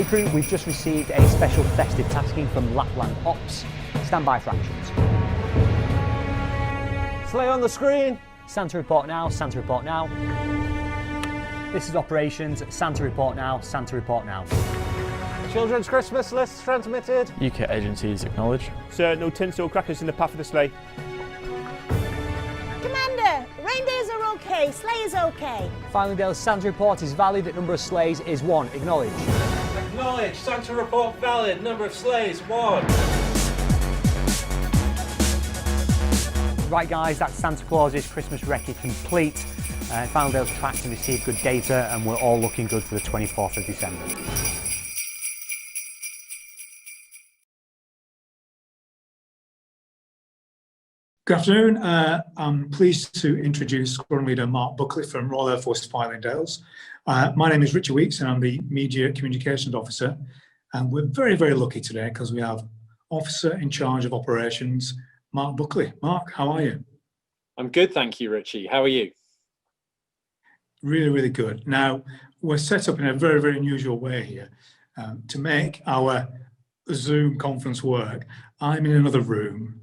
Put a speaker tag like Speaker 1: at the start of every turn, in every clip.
Speaker 1: crew, we've just received a special festive tasking from Lapland Ops. Stand by for actions.
Speaker 2: Sleigh on the screen.
Speaker 1: Santa report now, Santa report now. This is operations, Santa report now, Santa report now.
Speaker 2: Children's Christmas lists transmitted.
Speaker 3: UK agencies acknowledge.
Speaker 4: Sir, no tinsel crackers in the path of the sleigh.
Speaker 5: Commander, reindeers are okay, sleigh is okay.
Speaker 1: Fylingdales Santa report is valid, number of sleighs is 1, acknowledge.
Speaker 2: Acknowledge, Santa report valid, number of sleighs 1.
Speaker 1: Right guys, that's Santa Claus's Christmas recce complete. Fylingdales tracked and received good data and we're all looking good for the 24th of December.
Speaker 6: Good afternoon. I'm pleased to introduce Squadron Leader Mark Buckley from Royal Air Force Fylingdales. My name is Richard Weeks and I'm the Media Communications Officer. And we're very, very lucky today because we have Officer in Charge of Operations, Mark Buckley. Mark, how are you?
Speaker 7: I'm good, thank you, Richie. How are you?
Speaker 6: Really, really good. Now, we're set up in a very, very unusual way here to make our Zoom conference work. I'm in another room.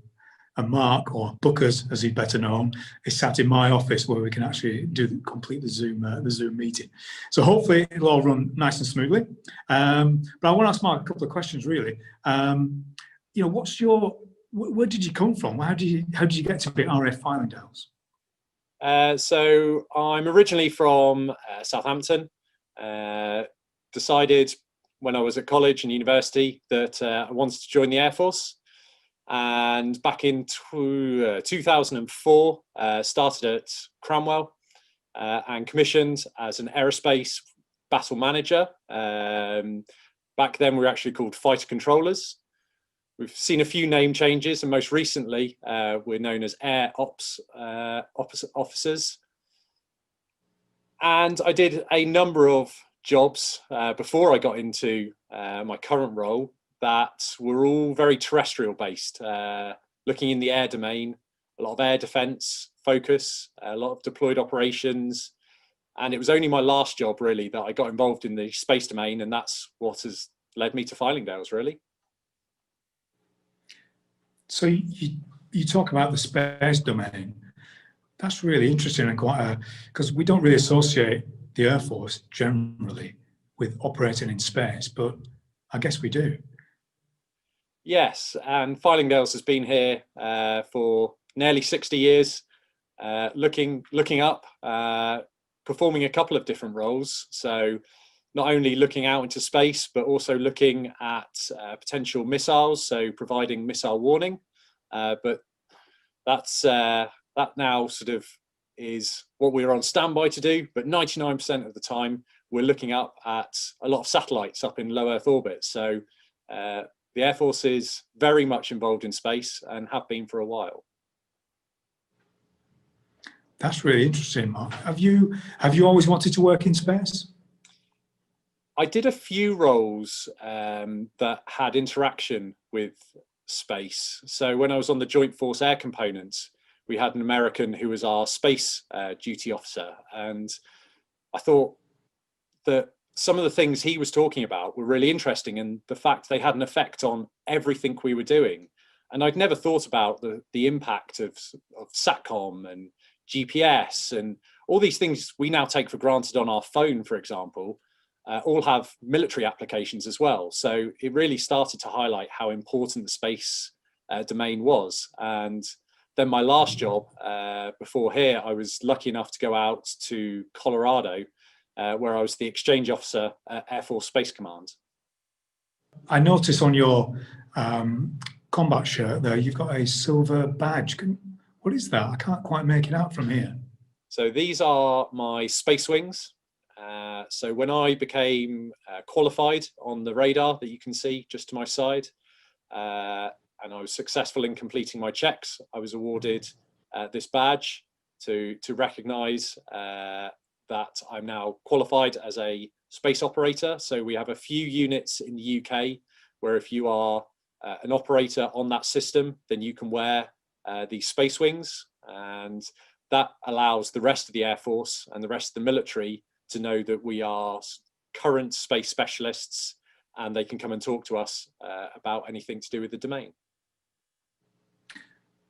Speaker 6: And Mark, or Bookers as he's better known, is sat in my office where we can actually complete the Zoom meeting. So hopefully it'll all run nice and smoothly. But I want to ask Mark a couple of questions really. Where did you come from? How did you get to be RAF Fylingdales?
Speaker 7: So I'm originally from Southampton. Decided when I was at college and university that I wanted to join the Air Force. And back in 2004, started at Cranwell and commissioned as an aerospace battle manager. Back then we were actually called fighter controllers. We've seen a few name changes, and most recently we're known as Air Ops officers. And I did a number of jobs before I got into my current role that were all very terrestrial based, looking in the air domain, a lot of air defence focus, a lot of deployed operations. And it was only my last job really that I got involved in the space domain, and that's what has led me to Fylingdales really.
Speaker 6: So you talk about the space domain. That's really interesting and quite because we don't really associate the Air Force generally with operating in space, but I guess we do.
Speaker 7: Yes, and Fylingdales has been here for nearly 60 years, looking up, performing a couple of different roles. So not only looking out into space, but also looking at potential missiles, so providing missile warning. But that now sort of is what we're on standby to do. But 99% of the time, we're looking up at a lot of satellites up in low Earth orbit. So the Air Force is very much involved in space and have been for a while.
Speaker 6: That's really interesting, Mark. Have you always wanted to work in space?
Speaker 7: I did a few roles that had interaction with space. So when I was on the Joint Force Air Components, we had an American who was our space duty officer. And I thought that some of the things he was talking about were really interesting, and the fact they had an effect on everything we were doing. And I'd never thought about the impact of SATCOM and GPS and all these things we now take for granted on our phone, for example. All have military applications as well. So it really started to highlight how important the space domain was. And then my last job before here, I was lucky enough to go out to Colorado, where I was the exchange officer at Air Force Space Command.
Speaker 6: I noticed on your combat shirt there, you've got a silver badge. What is that? I can't quite make it out from here.
Speaker 7: So these are my space wings. So when I became qualified on the radar that you can see just to my side, and I was successful in completing my checks, I was awarded this badge to recognise that I'm now qualified as a space operator. So we have a few units in the UK where if you are an operator on that system, then you can wear these space wings, and that allows the rest of the Air Force and the rest of the military to know that we are current space specialists and they can come and talk to us about anything to do with the domain.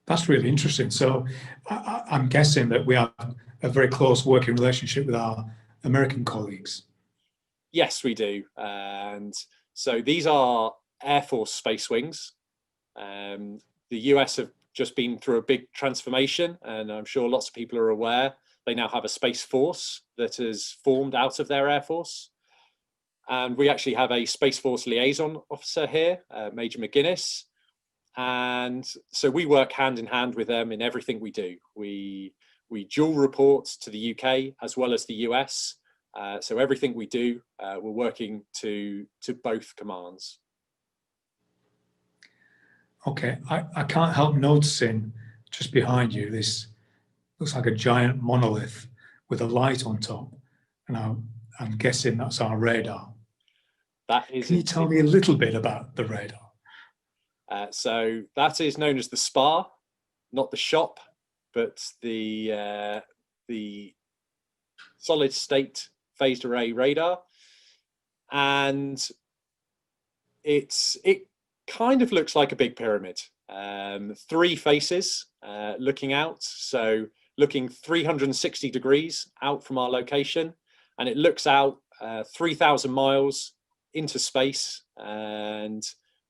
Speaker 6: That's really interesting. So I'm guessing that we have a very close working relationship with our American colleagues.
Speaker 7: Yes, we do. And so these are Air Force space wings. The US have just been through a big transformation, and I'm sure lots of people are aware. They now have a space force that has formed out of their Air Force. And we actually have a Space Force liaison officer here, Major McGuinness. And so we work hand in hand with them in everything we do. We dual report to the UK as well as the US. So everything we do, we're working to both commands.
Speaker 6: Okay, I can't help noticing just behind you, this looks like a giant monolith with a light on top. And I'm guessing that's our radar.
Speaker 7: That is.
Speaker 6: Can you tell me a little bit about the radar?
Speaker 7: So that is known as the SPAR, not the shop, but the solid state phased array radar. And it kind of looks like a big pyramid. 3 faces looking out, so looking 360 degrees out from our location, and it looks out 3,000 miles into space, and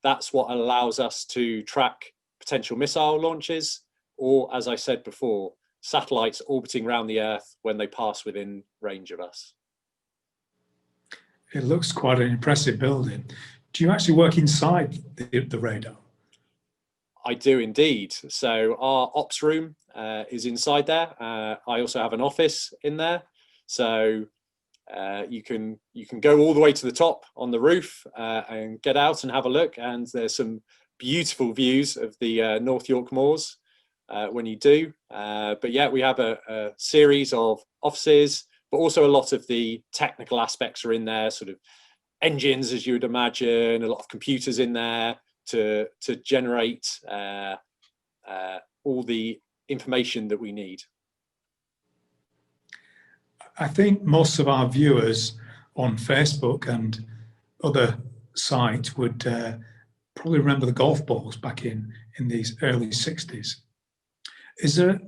Speaker 7: that's what allows us to track potential missile launches, or, as I said before, satellites orbiting around the Earth when they pass within range of us.
Speaker 6: It looks quite an impressive building. Do you actually work inside the radar?
Speaker 7: I do indeed. So our ops room is inside there. I also have an office in there. So you can go all the way to the top on the roof and get out and have a look. And there's some beautiful views of the North York Moors when you do. But yeah, we have a series of offices, but also a lot of the technical aspects are in there, sort of engines, as you would imagine, a lot of computers in there to generate all the information that we need.
Speaker 6: I think most of our viewers on Facebook and other sites would probably remember the golf balls back in these early 60s. Is there,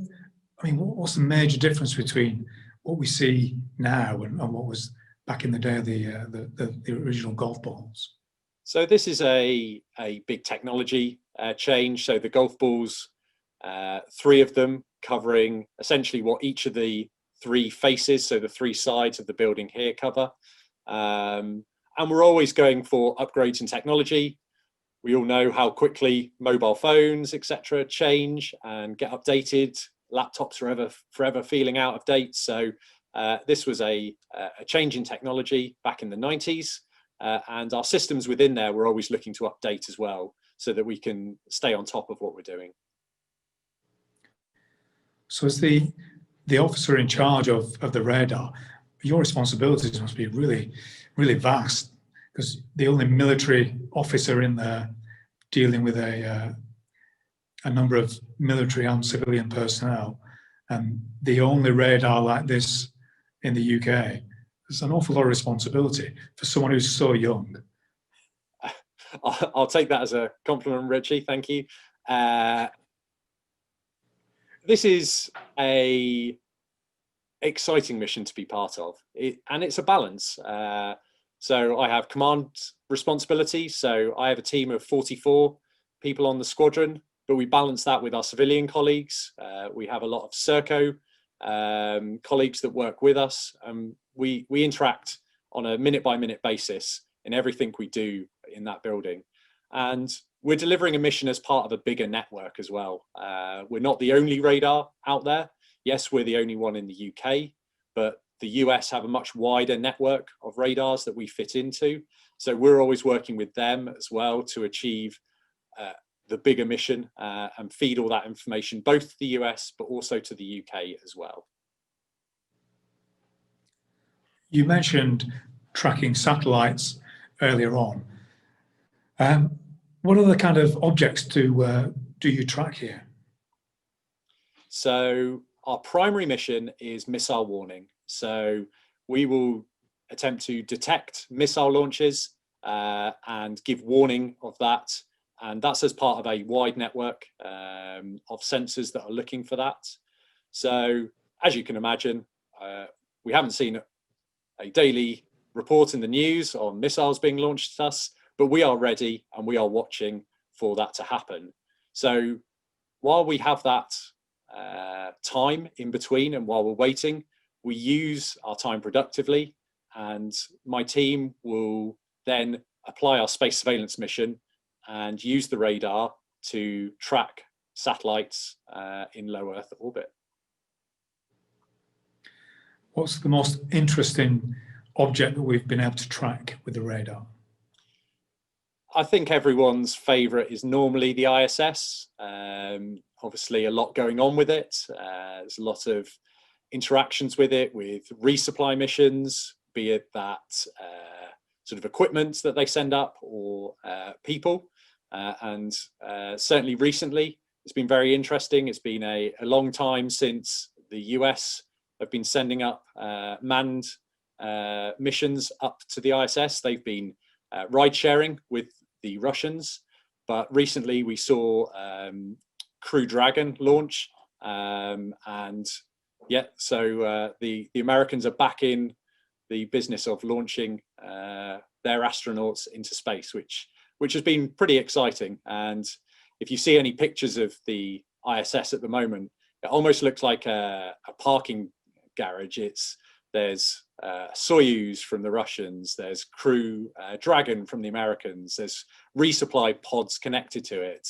Speaker 6: I mean, what's the major difference between what we see now and what was back in the day of the original golf balls?
Speaker 7: So this is a big technology change. So the golf balls, 3 of them covering essentially what each of the 3 faces, so the 3 sides of the building here cover. And we're always going for upgrades in technology. We all know how quickly mobile phones, etc., change and get updated. Laptops are forever feeling out of date. So this was a change in technology back in the 90s. And our systems within there, we're always looking to update as well, so that we can stay on top of what we're doing.
Speaker 6: So as the officer in charge of the radar, your responsibilities must be really, really vast, because the only military officer in there dealing with a number of military and civilian personnel, and the only radar like this in the UK. It's an awful lot of responsibility for someone who's so young.
Speaker 7: I'll take that as a compliment, Richie. Thank you. This is a exciting mission to be part of, and it's a balance. So I have command responsibility. So I have a team of 44 people on the squadron, but we balance that with our civilian colleagues. We have a lot of Serco colleagues that work with us. We interact on a minute-by-minute basis in everything we do in that building. And we're delivering a mission as part of a bigger network as well. We're not the only radar out there. Yes, we're the only one in the UK, but the US have a much wider network of radars that we fit into. So we're always working with them as well to achieve the bigger mission and feed all that information, both to the US, but also to the UK as well.
Speaker 6: You mentioned tracking satellites earlier on. What other kind of objects do you track here?
Speaker 7: So our primary mission is missile warning. So we will attempt to detect missile launches and give warning of that. And that's as part of a wide network of sensors that are looking for that. So as you can imagine, we haven't seen a daily report in the news on missiles being launched at us, but we are ready and we are watching for that to happen. So while we have that time in between and while we're waiting, we use our time productively, and my team will then apply our space surveillance mission and use the radar to track satellites in low Earth orbit.
Speaker 6: What's the most interesting object that we've been able to track with the radar?
Speaker 7: I think everyone's favourite is normally the ISS. Obviously a lot going on with it. There's a lot of interactions with it, with resupply missions, be it that sort of equipment that they send up or people. And certainly recently, it's been very interesting. It's been a long time since the US have been sending up manned missions up to the ISS. They've been ride sharing with the Russians, but recently we saw Crew Dragon launch, and yeah, so the Americans are back in the business of launching their astronauts into space, which has been pretty exciting. And if you see any pictures of the ISS at the moment, it almost looks like a parking garage. There's Soyuz from the Russians, there's Crew Dragon from the Americans, there's resupply pods connected to it.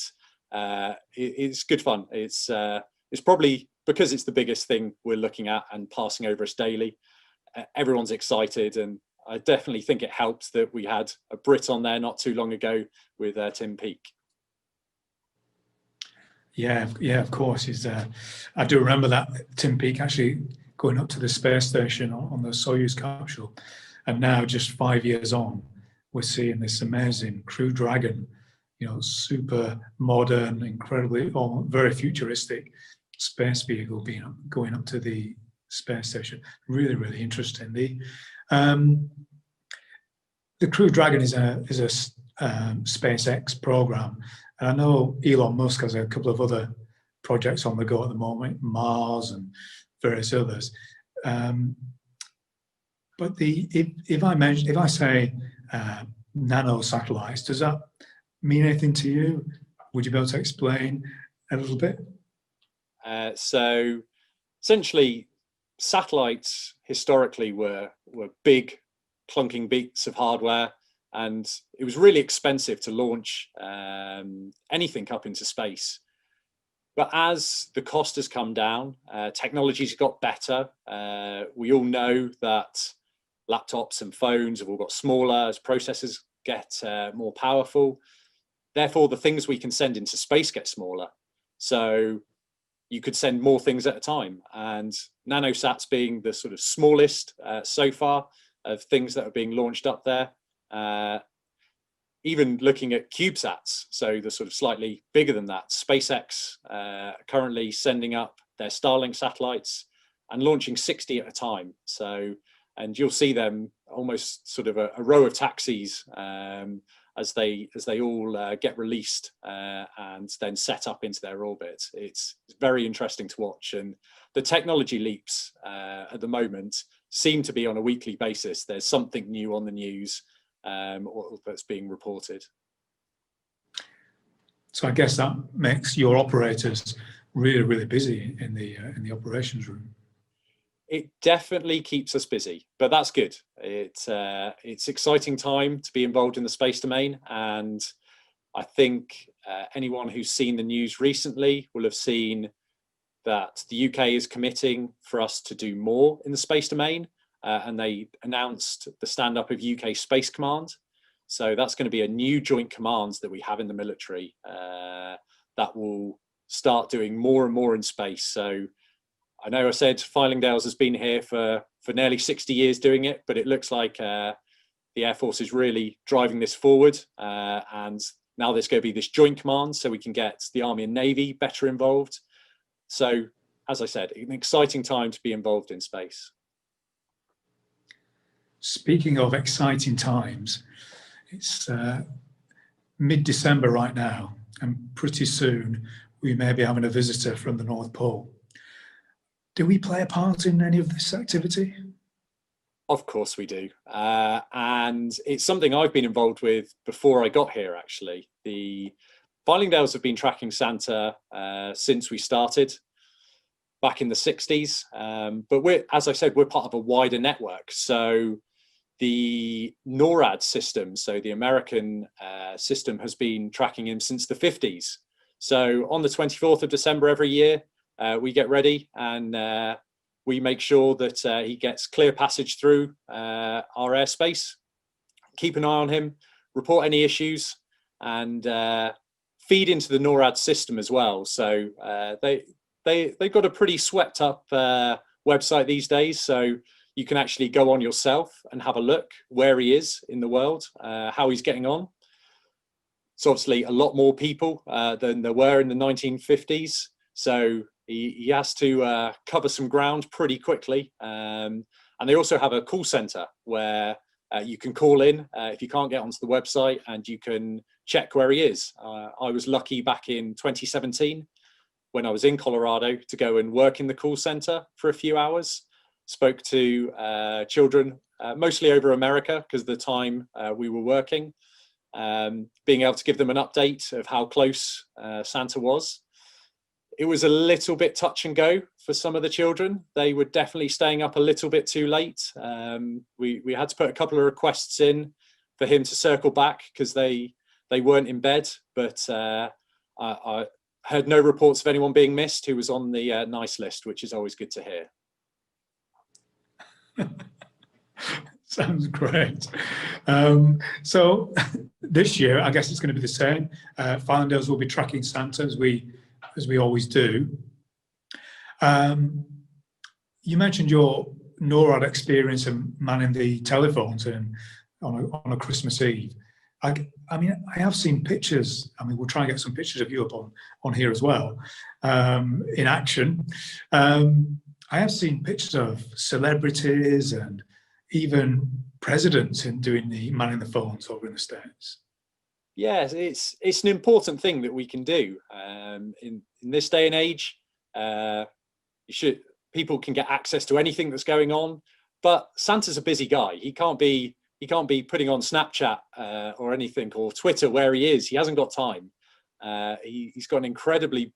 Speaker 7: It's good fun. It's probably because it's the biggest thing we're looking at and passing over us daily. Everyone's excited, and I definitely think it helps that we had a Brit on there not too long ago with Tim Peake.
Speaker 6: Yeah, of course. I do remember that Tim Peake actually going up to the space station on the Soyuz capsule, and now just 5 years on, we're seeing this amazing Crew Dragon, super modern, incredibly, very futuristic space vehicle going up to the space station. Really, really interesting. The Crew Dragon is a SpaceX program, and I know Elon Musk has a couple of other projects on the go at the moment, Mars and various others. But if I say nano satellites, does that mean anything to you? Would you be able to explain a little bit?
Speaker 7: So essentially, satellites historically were big clunking bits of hardware, and it was really expensive to launch anything up into space. But as the cost has come down, technology's got better. We all know that laptops and phones have all got smaller as processors get more powerful. Therefore, the things we can send into space get smaller. So you could send more things at a time. And NanoSats being the sort of smallest so far of things that are being launched up there. Even looking at CubeSats, so the sort of slightly bigger than that, SpaceX currently sending up their Starlink satellites and launching 60 at a time. So, and you'll see them almost sort of a row of taxis as they all get released and then set up into their orbit. It's very interesting to watch, and the technology leaps at the moment seem to be on a weekly basis. There's something new on the news that's being reported.
Speaker 6: So I guess that makes your operators really, really busy in the operations room.
Speaker 7: It definitely keeps us busy, but that's good. It's exciting time to be involved in the space domain, and I think anyone who's seen the news recently will have seen that the UK is committing for us to do more in the space domain. And they announced the stand-up of UK Space Command. So that's going to be a new joint command that we have in the military that will start doing more and more in space. So I know I said Fylingdales has been here for nearly 60 years doing it, but it looks like the Air Force is really driving this forward. And now there's going to be this joint command so we can get the Army and Navy better involved. So, as I said, an exciting time to be involved in space.
Speaker 6: Speaking of exciting times, It's mid-December right now, and pretty soon we may be having a visitor from the North Pole. Do we play a part in any of this activity?
Speaker 7: Of course we do. And it's something I've been involved with before I got here, actually. The Fylingdales have been tracking Santa since we started back in the 60s. But we're, as I said, we're part of a wider network. So the NORAD system, so the American system, has been tracking him since the 50s. So on the 24th of December every year, we get ready and we make sure that he gets clear passage through our airspace, keep an eye on him, report any issues, and feed into the NORAD system as well. So they've got a pretty swept up website these days. So you can actually go on yourself and have a look where he is in the world, how he's getting on. It's obviously a lot more people than there were in the 1950s. So he has to cover some ground pretty quickly. And they also have a call center where you can call in if you can't get onto the website, and you can check where he is. I was lucky back in 2017 when I was in Colorado to go and work in the call center for a few hours. Spoke to children, mostly over America because of the time we were working, being able to give them an update of how close Santa was. It was a little bit touch and go for some of the children. They were definitely staying up a little bit too late. We had to put a couple of requests in for him to circle back because they weren't in bed, but I heard no reports of anyone being missed who was on the nice list, which is always good to hear.
Speaker 6: Sounds great. So this year, I guess it's going to be the same. Fylingdales will be tracking Santa as we always do. You mentioned your NORAD experience in manning the telephones and on a Christmas Eve. I mean, I have seen pictures. I mean, we'll try and get some pictures of you up on here as well, in action. I have seen pictures of celebrities and even presidents in doing the manning the phones over in the States.
Speaker 7: Yes, it's an important thing that we can do in this day and age. People can get access to anything that's going on, but Santa's a busy guy. He can't be putting on Snapchat or anything, or Twitter where he is. He hasn't got time. He's got an incredibly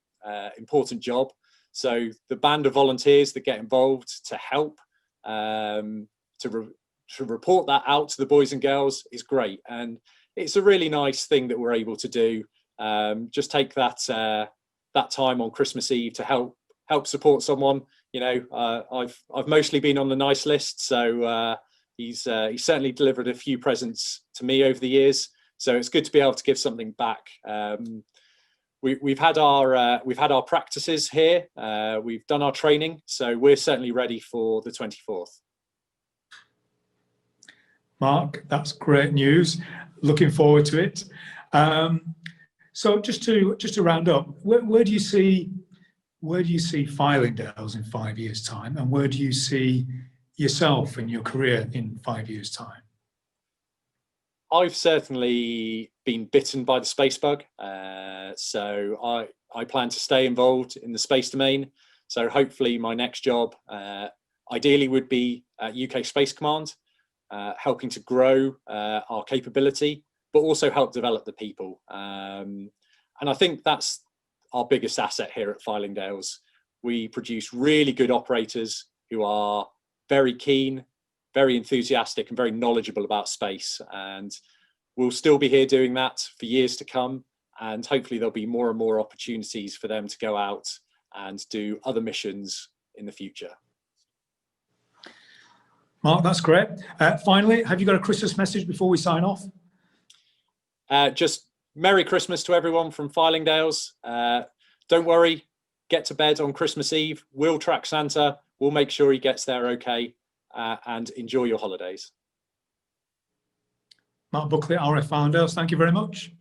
Speaker 7: important job. So the band of volunteers that get involved to help to report that out to the boys and girls is great, and it's a really nice thing that we're able to do. Just take that time on Christmas Eve to help support someone. You know, I've mostly been on the nice list, so he's certainly delivered a few presents to me over the years. So it's good to be able to give something back. We've had our practices here. We've done our training, so we're certainly ready for the 24th.
Speaker 6: Mark, that's great news. Looking forward to it. So just to round up, where do you see Fylingdales in 5 years' time, and where do you see yourself and your career in 5 years' time?
Speaker 7: I've certainly been bitten by the space bug, so I plan to stay involved in the space domain. So hopefully my next job, ideally, would be at UK Space Command, helping to grow our capability, but also help develop the people. And I think that's our biggest asset here at Fylingdales. We produce really good operators who are very keen, very enthusiastic, and very knowledgeable about space. And we'll still be here doing that for years to come. And hopefully there'll be more and more opportunities for them to go out and do other missions in the future.
Speaker 6: Mark, that's great. Finally, have you got a Christmas message before we sign off?
Speaker 7: Just Merry Christmas to everyone from Fylingdales. Don't worry, get to bed on Christmas Eve. We'll track Santa. We'll make sure he gets there okay, and enjoy your holidays.
Speaker 6: Mark Buckley, RAF Fylingdales, thank you very much.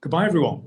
Speaker 6: Goodbye, everyone.